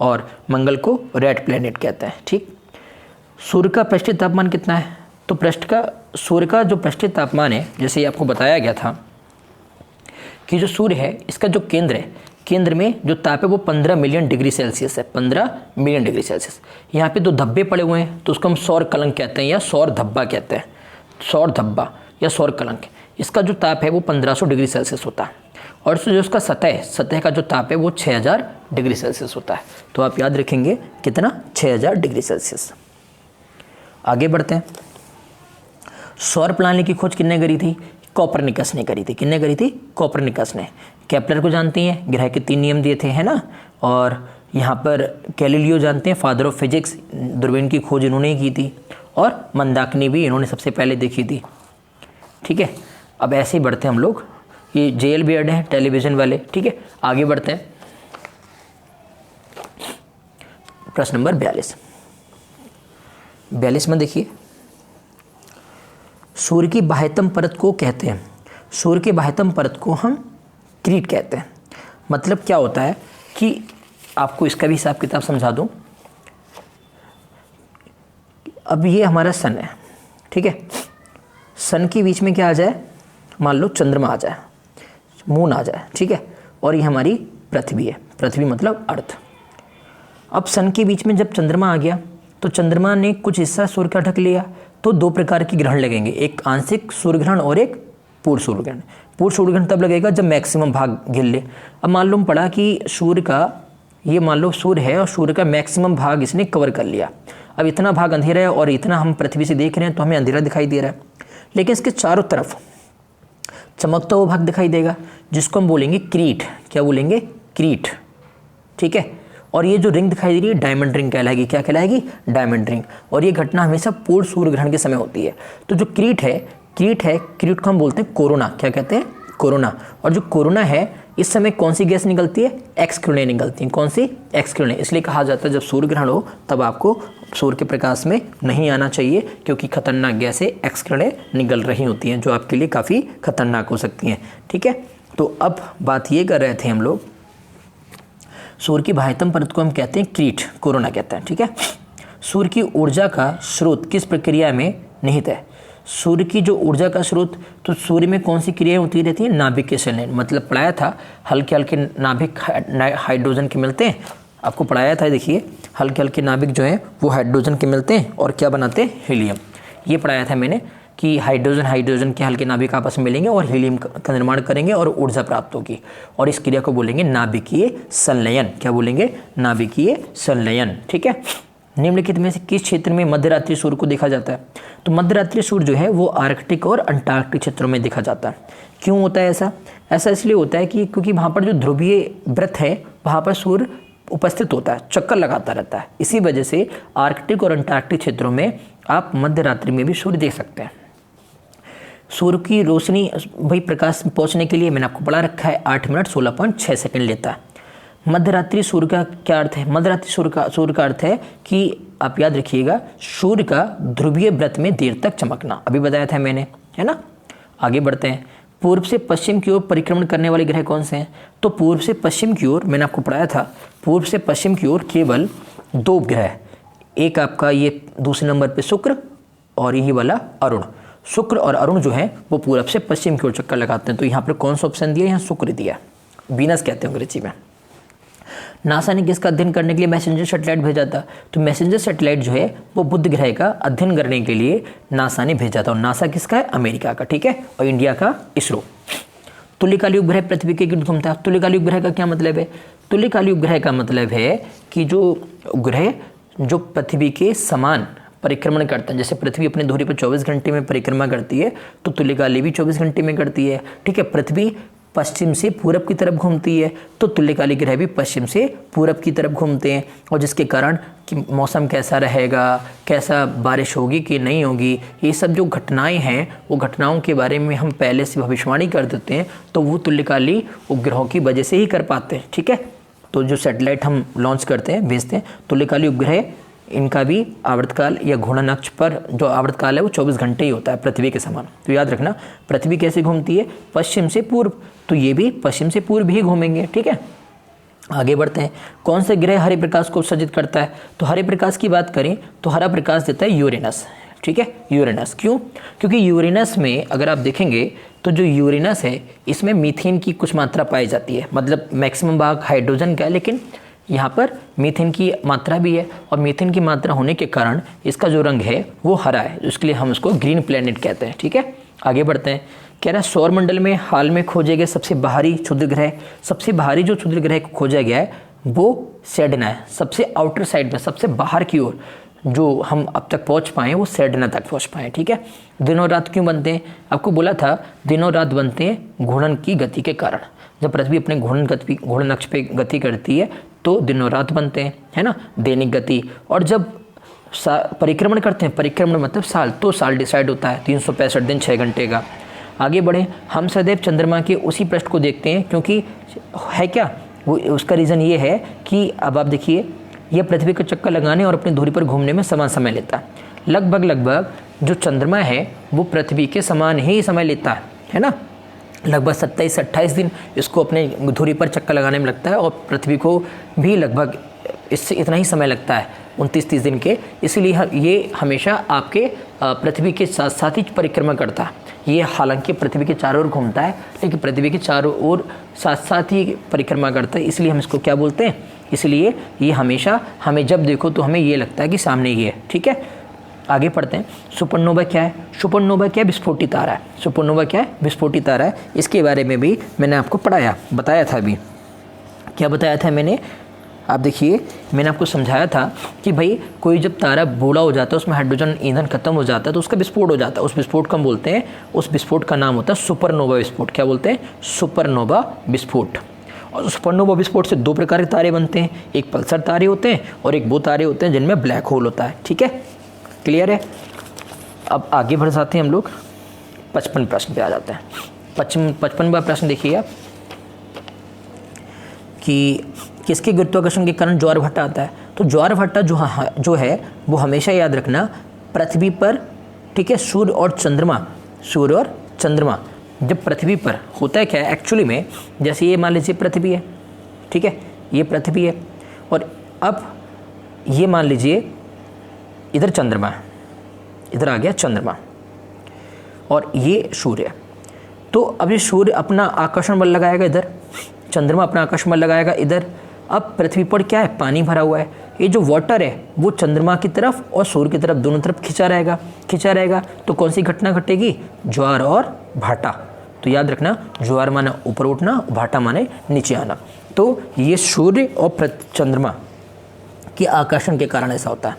[SPEAKER 1] और मंगल को रेड प्लैनेट कहते हैं। ठीक, सूर्य का पृष्ठीय तापमान कितना है? तो सूर्य का जो पृष्ठीय तापमान है, जैसे आपको बताया गया था कि जो सूर्य है इसका जो केंद्र है, केंद्र में जो ताप है वो 15 मिलियन डिग्री सेल्सियस है। 15 मिलियन डिग्री सेल्सियस। यहाँ पे 2 धब्बे पड़े हुए हैं तो उसको हम सौर कलंक कहते हैं या सौर धब्बा कहते हैं। सौर धब्बा या सौर कलंक, इसका जो ताप है वो 1500 डिग्री सेल्सियस होता है, और जो उसका सतह का जो ताप है वो 6000 डिग्री सेल्सियस होता है। तो आप याद रखेंगे कितना? 6000 डिग्री सेल्सियस। आगे बढ़ते हैं। सौर प्रणाली की खोज किसने करी थी? कोपरनिकस ने करी थी। किसने करी थी? कोपरनिकस ने। केपलर को जानती हैं, ग्रह के 3 नियम दिए थे, है ना। और यहाँ पर गैलीलियो जानते हैं, फादर ऑफ फिजिक्स, दूरबीन की खोज इन्होंने ही की थी, और मंदाकिनी भी इन्होंने सबसे पहले देखी थी। ठीक है, अब ऐसे ही बढ़ते हैं हम लोग। ये जेएल बियर्ड हैं टेलीविजन वाले। ठीक है, आगे बढ़ते हैं। प्रश्न नंबर 42 में देखिए, सूर्य की बाह्यतम परत को कहते हैं, सूर्य के बाह्यतम परत को हम क्रीट कहते हैं। मतलब क्या होता है कि आपको इसका भी हिसाब किताब समझा दूं। अब ये हमारा सन है, ठीक है, सन के बीच में क्या आ जाए? मान लो चंद्रमा आ जाए, मून आ जाए, ठीक है, और ये हमारी पृथ्वी है। पृथ्वी मतलब अर्थ। अब सन के बीच में जब चंद्रमा आ गया तो चंद्रमा ने कुछ हिस्सा सूर्य का ढक लिया, तो 2 प्रकार के ग्रहण लगेंगे, एक आंशिक सूर्य ग्रहण और एक पूर्ण सूर्य ग्रहण। पूर्ण सूर्य ग्रहण तब लगेगा जब मैक्सिमम भाग घिर ले। अब मालूम पड़ा कि सूर्य का, ये मान लो सूर्य है और सूर्य का मैक्सिमम भाग इसने कवर कर लिया। अब इतना भाग अंधेरा है और इतना हम पृथ्वी से देख रहे हैं तो हमें अंधेरा दिखाई दे रहा है, लेकिन इसके चारों तरफ चमकता हुआ भाग दिखाई देगा जिसको हम बोलेंगे क्रीट। क्या बोलेंगे? क्रीट। ठीक है, और ये जो रिंग दिखाई दे रही है डायमंड रिंग कहलाएगी। क्या कहलाएगी? Diamond ring. और ये घटना हमेशा पूर्ण सूर्य ग्रहण के समय होती है। तो जो क्रीट है, क्रीट को हम बोलते हैं कोरोना। क्या कहते हैं? कोरोना। और जो कोरोना है इस समय कौन सी गैस निकलती है? एक्स किरणें निकलती हैं। कौन सी? एक्स किरणें। इसलिए कहा जाता है जब सूर्य ग्रहण हो तब आपको सूर्य के प्रकाश में नहीं आना चाहिए, क्योंकि खतरनाक गैसें एक्स किरणें निकल रही होती हैं जो आपके लिए काफ़ी खतरनाक हो सकती हैं। ठीक है, तो अब बात ये कर रहे थे हम लोग, सूर्य की बाह्यतम परत को हम कहते हैं क्रीट, कोरोना कहते हैं। ठीक है, सूर्य की ऊर्जा का स्रोत किस प्रक्रिया में निहित है? सूर्य की जो ऊर्जा का स्रोत, तो सूर्य में कौन सी क्रियाएं होती रहती हैं? नाभिक के संलयन। मतलब पढ़ाया था हल्के हल्के नाभिक हाइड्रोजन के मिलते हैं, आपको पढ़ाया था। देखिए हल्के हल्के नाभिक जो हैं वो हाइड्रोजन के मिलते हैं और क्या बनाते हैं? हीलियम। ये पढ़ाया था मैंने कि हाइड्रोजन के हल्के नाभिक आपस में मिलेंगे और हीलियम का निर्माण करेंगे और ऊर्जा प्राप्त होगी, और इस क्रिया को बोलेंगे नाभिकीय संलयन। क्या बोलेंगे? नाभिकीय संलयन। ठीक है, निम्नलिखित में से किस क्षेत्र में मध्यरात्रि सूर्य को देखा जाता है? तो मध्यरात्रि सूर्य जो है वो आर्कटिक और अंटार्कटिक क्षेत्रों में देखा जाता है। क्यों होता है ऐसा? ऐसा इसलिए होता है कि क्योंकि वहाँ पर जो ध्रुवीय व्रत है वहाँ पर सूर्य उपस्थित होता है, चक्कर लगाता रहता है। इसी वजह से आर्कटिक और अंटार्कटिक क्षेत्रों में आप मध्यरात्रि में भी सूर्य देख सकते हैं। सूर्य की रोशनी भाई प्रकाश पहुँचने के लिए मैंने आपको पढ़ा रखा है 8 मिनट 16.6 सेकंड लेता है। मध्यरात्रि सूर्य का क्या अर्थ है? मध्यरात्रि सूर्य का अर्थ है कि आप याद रखिएगा सूर्य का ध्रुवीय व्रत में देर तक चमकना। अभी बताया था मैंने, है ना। आगे बढ़ते हैं। पूर्व से पश्चिम की ओर परिक्रमण करने वाले ग्रह कौन से हैं? तो पूर्व से पश्चिम की ओर मैंने आपको पढ़ाया था, पूर्व से पश्चिम की ओर केवल 2 ग्रह, एक आपका ये दूसरे नंबर पे शुक्र और यही वाला अरुण। शुक्र और अरुण जो है वो पूरब से पश्चिम की ओर चक्कर लगाते हैं। तो यहाँ पर कौन सा ऑप्शन दिया, यहाँ शुक्र दिया, वीनस कहते हैं अंग्रेजी में। नासा ने किसका अध्ययन करने के लिए मैसेंजर सैटेलाइट भेजा था? तो मैसेंजर सैटेलाइट जो है वो बुध ग्रह का अध्ययन करने के लिए नासा ने भेजा था। और नासा किसका है? अमेरिका का, ठीक है, और इंडिया का इसरो। तुल्यकालिक उपग्रह पृथ्वी के गिर्द घूमता है। तुल्यकालिक उपग्रह का क्या मतलब है? तुल्यकालिक उपग्रह का मतलब है कि जो उपग्रह जो पृथ्वी के समान परिक्रमण करते हैं, जैसे पृथ्वी अपने धुरी पर 24 घंटे में परिक्रमा करती है तो तुल्यकालिक भी 24 घंटे में करती है, ठीक है। पृथ्वी पश्चिम से पूरब की तरफ घूमती है तो तुल्यकालिक ग्रह भी पश्चिम से पूरब की तरफ घूमते हैं, और जिसके कारण कि मौसम कैसा रहेगा, कैसा बारिश होगी कि नहीं होगी, ये सब जो घटनाएं हैं वो घटनाओं के बारे में हम पहले से भविष्यवाणी कर देते हैं, तो वो तुल्यकालिक उपग्रहों की वजह से ही कर पाते हैं, ठीक है। तो जो सैटेलाइट हम लॉन्च करते हैं, भेजते हैं, तुल्यकालिक उपग्रह, इनका भी आवर्तकाल या घूर्णन अक्ष पर जो आवर्तकाल है वो 24 घंटे ही होता है पृथ्वी के समान। तो याद रखना, पृथ्वी कैसे घूमती है? पश्चिम से पूर्व, तो ये भी पश्चिम से पूर्व ही घूमेंगे, ठीक है। आगे बढ़ते हैं। कौन से ग्रह हरे प्रकाश को उत्सर्जित करता है? तो हरे प्रकाश की बात करें तो हरा प्रकाश देता है यूरेनस, ठीक है, यूरेनस। क्यों? क्योंकि यूरेनस में अगर आप देखेंगे तो जो यूरेनस है इसमें मीथेन की कुछ मात्रा पाई जाती है, मतलब मैक्सिमम भाग हाइड्रोजन का है, लेकिन यहाँ पर मीथेन की मात्रा भी है, और मीथेन की मात्रा होने के कारण इसका जो रंग है वो हरा है, इसके लिए हम उसको ग्रीन प्लेनेट कहते हैं, ठीक है। आगे बढ़ते हैं। कह रहा है सौर मंडल में हाल में खोजे गए सबसे बाहरी क्षुद्र ग्रह, सबसे बाहरी जो क्षुद्र ग्रह को खोजा गया है वो सेडना है। सबसे आउटर साइड में, सबसे बाहर की ओर जो हम अब तक पहुंच पाए वो सेडना तक पहुंच पाए, ठीक है। दिन और रात क्यों बनते हैं? आपको बोला था दिन और रात बनते हैं घूर्णन की गति के कारण। जब पृथ्वी अपने घूर्णन अक्ष पे गति करती है तो दिन और रात बनते हैं, है ना, दैनिक गति। और जब परिक्रमण करते हैं, परिक्रमण मतलब साल, तो साल डिसाइड होता है 365 दिन 6 घंटे का। आगे बढ़े। हम सदैव चंद्रमा के उसी पृष्ठ को देखते हैं, क्योंकि है क्या वो, उसका रीज़न ये है कि अब आप देखिए यह पृथ्वी का चक्कर लगाने और अपनी धुरी पर घूमने में समान समय लेता है। लगभग जो चंद्रमा है वो पृथ्वी के समान ही समय लेता है ना। लगभग 27 से 28 दिन इसको अपने धुरी पर चक्कर लगाने में लगता है, और पृथ्वी को भी लगभग इससे इतना ही समय लगता है, 29-30 दिन के। इसीलिए ये हमेशा आपके पृथ्वी के साथ साथ ही परिक्रमा करता है। ये हालांकि पृथ्वी के चारों ओर घूमता है, लेकिन पृथ्वी के चारों ओर साथ साथ ही परिक्रमा करता है, इसलिए हम इसको क्या बोलते हैं? इसलिए ये हमेशा, हमें जब देखो तो हमें ये लगता है कि सामने ही है, ठीक है। आगे पढ़ते हैं। सुपरनोवा क्या है? सुपरनोवा क्या है? विस्फोटी तारा है। सुपरनोवा क्या है? विस्फोटी तारा है। इसके बारे में भी मैंने आपको बताया था अभी। क्या बताया था मैंने? आप देखिए, मैंने आपको समझाया था कि भाई कोई जब तारा बूढ़ा हो जाता है, उसमें हाइड्रोजन ईंधन खत्म हो जाता है तो उसका विस्फोट हो जाता है। उस विस्फोट को हम बोलते हैं, उस विस्फोट का नाम होता है सुपरनोवा विस्फोट। क्या बोलते हैं? सुपरनोवा विस्फोट। और सुपरनोवा विस्फोट से 2 प्रकार के तारे बनते हैं, एक पल्सर तारे होते हैं और एक वो तारे होते हैं जिनमें ब्लैक होल होता है, ठीक है, क्लियर है। अब आगे बढ़ जाते हैं हम लोग 55 प्रश्न पे आ जाते हैं। 55वां प्रश्न देखिए आप कि किसके गुरुत्वाकर्षण के कारण ज्वार भाटा आता है? तो ज्वार भाटा जो है वो हमेशा याद रखना पृथ्वी पर, ठीक है, सूर्य और चंद्रमा जब पृथ्वी पर होता है क्या है एक्चुअली में, जैसे ये मान लीजिए पृथ्वी है, ठीक है, ये पृथ्वी है, और अब ये मान लीजिए इधर चंद्रमा है, इधर आ गया चंद्रमा, और ये सूर्य। तो अब ये सूर्य अपना आकर्षण बल लगाएगा इधर, चंद्रमा अपना आकर्षण बल लगाएगा इधर। अब पृथ्वी पर क्या है? पानी भरा हुआ है। ये जो वाटर है वो चंद्रमा की तरफ और सूर्य की तरफ, दोनों तरफ खिंचा रहेगा। तो कौन सी घटना घटेगी? ज्वार और भाटा। तो याद रखना, ज्वार माने ऊपर उठना, भाटा माने नीचे आना। तो ये सूर्य और चंद्रमा के आकर्षण के कारण ऐसा होता है।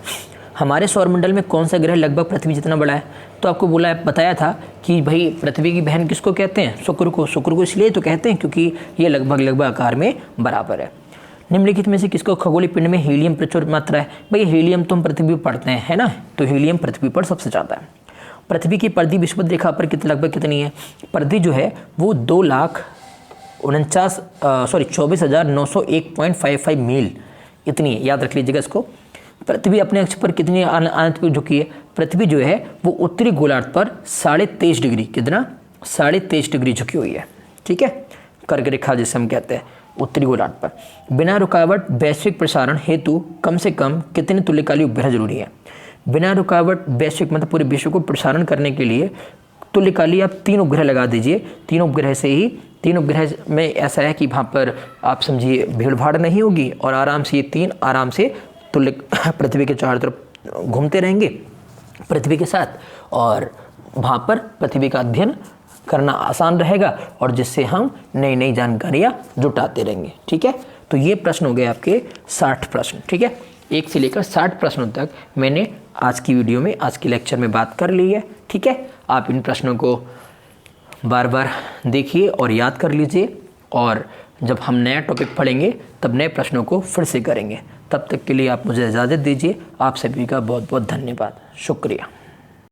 [SPEAKER 1] हमारे सौरमंडल में कौन सा ग्रह लगभग पृथ्वी जितना बड़ा है? तो आपको बताया था कि भाई पृथ्वी की बहन किसको कहते हैं? शुक्र को। शुक्र को इसलिए तो कहते हैं क्योंकि ये लगभग आकार में बराबर है। निम्नलिखित में से किसको खगोलीय पिंड में हीलियम प्रचुर मात्रा है? भाई हीलियम तो हम पृथ्वी पर पढ़ते हैं, है ना, तो हीलियम पृथ्वी पर सबसे ज़्यादा है। पृथ्वी की परिधि विषुवत रेखा पर लगभग कितनी है? परिधि जो है वो 24,901.55 मील इतनी है, याद रख लीजिएगा इसको। पृथ्वी अपने अक्ष पर कितनी आनत पर झुकी है? पृथ्वी जो है वो उत्तरी गोलार्ध पर 23.5 डिग्री, कितना? 23.5 डिग्री झुकी हुई है, ठीक है, कर्क रेखा जिसे हम कहते हैं, उत्तरी गोलार्ध पर। बिना रुकावट वैश्विक प्रसारण हेतु कम से कम कितने तुल्यकालिक उपग्रह जरूरी है? बिना रुकावट वैश्विक मतलब पूरे विश्व को प्रसारण करने के लिए तुल्यकाली आप 3 उपग्रह लगा दीजिए। 3 उपग्रह से ही 3 उपग्रह में ऐसा है कि वहाँ पर आप समझिए भीड़ भाड़ नहीं होगी और आराम से ये 3 आराम से तुल्य पृथ्वी के चारों तरफ घूमते रहेंगे पृथ्वी के साथ, और वहाँ पर पृथ्वी का अध्ययन करना आसान रहेगा और जिससे हम नई नई जानकारियाँ जुटाते रहेंगे। ठीक है, तो ये प्रश्न हो गए आपके 60 प्रश्न। ठीक है, 1 से लेकर 60 प्रश्नों तक मैंने आज की वीडियो में, आज के लेक्चर में बात कर ली है। ठीक है, आप इन प्रश्नों को बार बार देखिए और याद कर लीजिए, और जब हम नया टॉपिक पढ़ेंगे तब नए प्रश्नों को फिर से करेंगे। तब तक के लिए आप मुझे इजाज़त दीजिए। आप सभी का बहुत बहुत धन्यवाद, शुक्रिया।